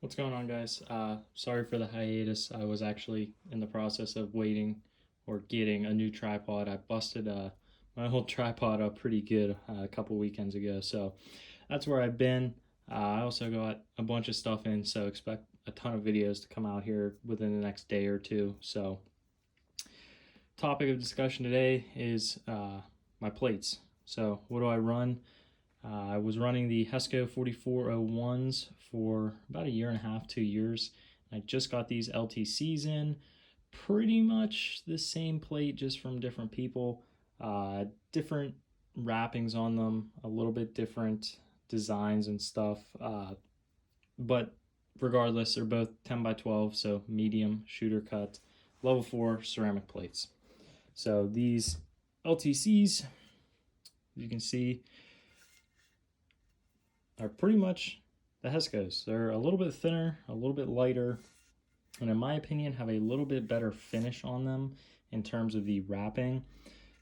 What's going on, guys? Sorry for the hiatus. I was actually in the process of waiting or getting a new tripod. I busted my old tripod up pretty good a couple weekends ago, so that's where I've been. I also got a bunch of stuff in, so expect a ton of videos to come out here within the next day or two. So, topic of discussion today is my plates. So, what do I run? I was running the Hesco 4401s for about a year and a half, 2 years. I just got these LTCs in, pretty much the same plate, just from different people. Different wrappings on them, a little bit different designs and stuff. But regardless, they're both 10 by 12, so medium shooter cut, level 4 ceramic plates. So these LTCs, you can see, are pretty much the Hescos. They're a little bit thinner, a little bit lighter, and in my opinion have a little bit better finish on them in terms of the wrapping.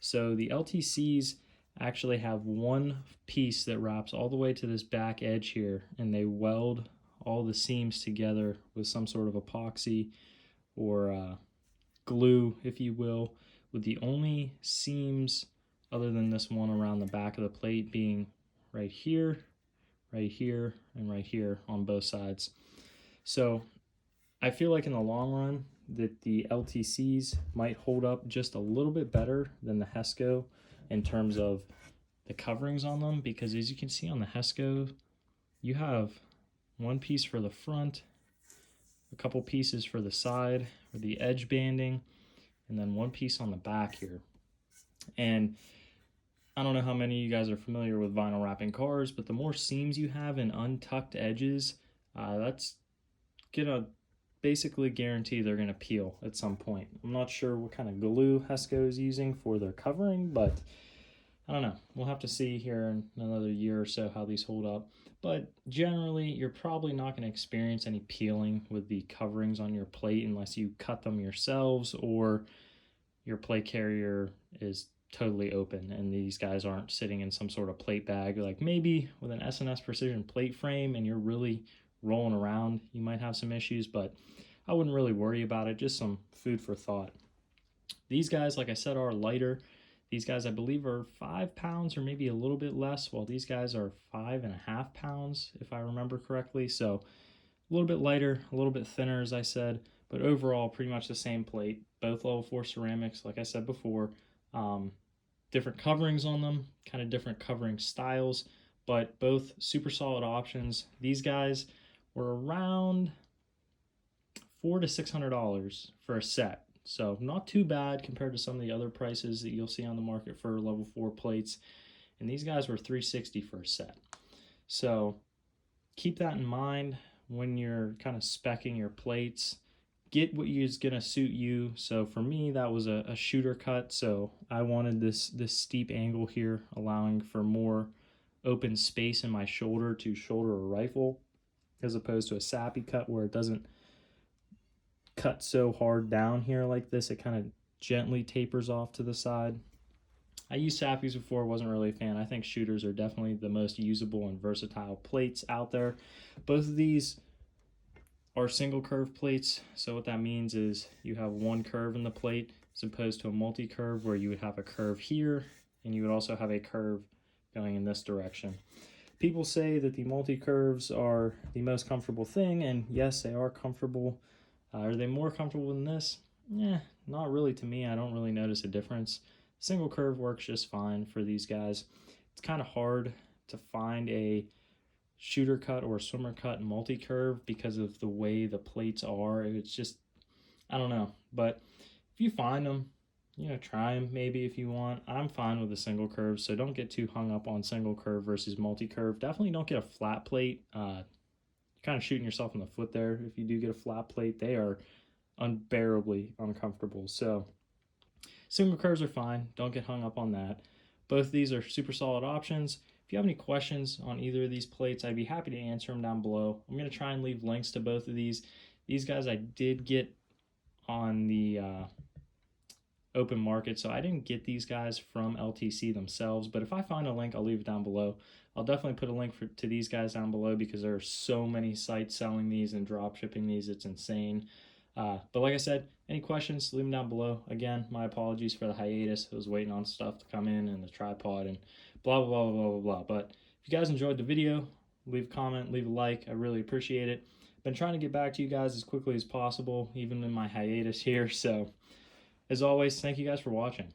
So the LTCs actually have one piece that wraps all the way to this back edge here, and they weld all the seams together with some sort of epoxy or glue, if you will, with the only seams other than this one around the back of the plate being right here, and right here on both sides. So I feel like in the long run that the LTCs might hold up just a little bit better than the Hesco in terms of the coverings on them, because as you can see on the Hesco, you have one piece for the front, a couple pieces for the side or the edge banding, and then one piece on the back here. And I don't know how many of you guys are familiar with vinyl wrapping cars, but the more seams you have and untucked edges, that's gonna basically guarantee they're gonna peel at some point. I'm not sure what kind of glue Hesco is using for their covering, but I don't know. We'll have to see here in another year or so how these hold up. But generally, you're probably not going to experience any peeling with the coverings on your plate unless you cut them yourselves or your plate carrier is totally open and these guys aren't sitting in some sort of plate bag. Like maybe with an S&S precision plate frame and you're really rolling around, you might have some issues, but I wouldn't really worry about it. Just some food for thought. These guys, like I said, are lighter. These guys, I believe, are 5 pounds or maybe a little bit less, while these guys are 5.5 pounds, if I remember correctly. So a little bit lighter, a little bit thinner, as I said, but overall pretty much the same plate. Both level 4 ceramics, like I said before. Different coverings on them, kind of different covering styles, but both super solid options. These guys were around $400 to $600 for a set. So not too bad compared to some of the other prices that you'll see on the market for level 4 plates. And these guys were $360 for a set. So keep that in mind when you're kind of speccing your plates. Get what is going to suit you. So for me, that was a shooter cut. So I wanted this steep angle here, allowing for more open space in my shoulder to shoulder a rifle, as opposed to a sappy cut where it doesn't cut so hard down here like this. It kind of gently tapers off to the side. I used sappies before, wasn't really a fan. I think shooters are definitely the most usable and versatile plates out there. Both of these are single curve plates, so what that means is you have one curve in the plate as opposed to a multi-curve where you would have a curve here and you would also have a curve going in this direction. People say that the multi-curves are the most comfortable thing, and yes, they are comfortable. Are they more comfortable than this? Not really to me. I don't really notice a difference. Single curve works just fine for these guys. It's kind of hard to find a shooter cut or a swimmer cut multi-curve because of the way the plates are. It's just, I don't know. But if you find them, try them maybe if you want. I'm fine with a single curve, so don't get too hung up on single curve versus multi-curve. Definitely don't get a flat plate. You're kind of shooting yourself in the foot there. If you do get a flat plate, they are unbearably uncomfortable. So single curves are fine. Don't get hung up on that. Both of these are super solid options. If you have any questions on either of these plates, I'd be happy to answer them down below. I'm going to try and leave links to both of these. These guys I did get on the open market, so I didn't get these guys from LTC themselves, but if I find a link, I'll leave it down below. I'll definitely put a link to these guys down below because there are so many sites selling these and drop shipping these. It's insane. But like I said, any questions, leave them down below. Again, my apologies for the hiatus. I was waiting on stuff to come in and the tripod and blah, blah, blah, blah, blah, blah. But if you guys enjoyed the video, leave a comment, leave a like. I really appreciate it. Been trying to get back to you guys as quickly as possible, even in my hiatus here. So as always, thank you guys for watching.